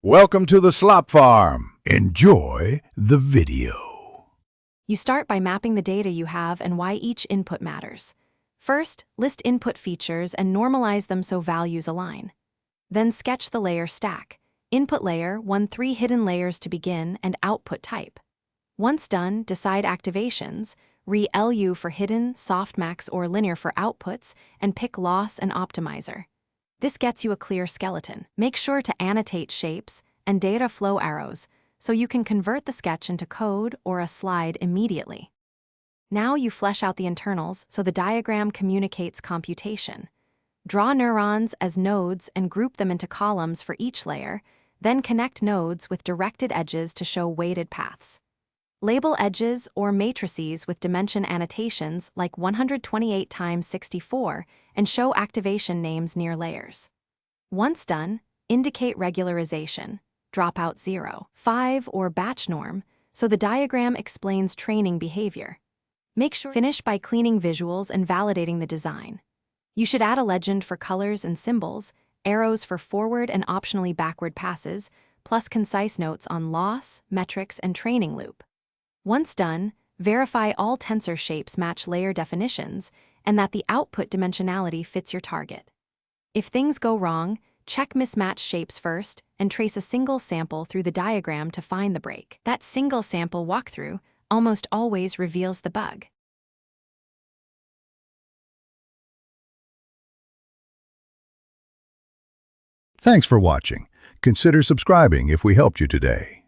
Welcome to the Slop Farm. Enjoy the video. You start by mapping the data you have and why each input matters. First, list input features and normalize them so values align. Then sketch the layer stack. Input layer, 3 hidden layers to begin, and output type. Once done, decide activations, re-LU for hidden, softmax, or linear for outputs, and pick loss and optimizer. This gets you a clear skeleton. Make sure to annotate shapes and data flow arrows so you can convert the sketch into code or a slide immediately. Now you flesh out the internals so the diagram communicates computation. Draw neurons as nodes and group them into columns for each layer, then connect nodes with directed edges to show weighted paths. Label edges or matrices with dimension annotations like 128 × 64 and show activation names near layers. Once done, indicate regularization, dropout 0, 5, or batch norm, so the diagram explains training behavior. Make sure finish by cleaning visuals and validating the design. You should add a legend for colors and symbols, arrows for forward and optionally backward passes, plus concise notes on loss, metrics, and training loop. Once done, verify all tensor shapes match layer definitions and that the output dimensionality fits your target. If things go wrong, check mismatched shapes first and trace a single sample through the diagram to find the break. That single sample walkthrough almost always reveals the bug. Thanks for watching. Consider subscribing if we helped you today.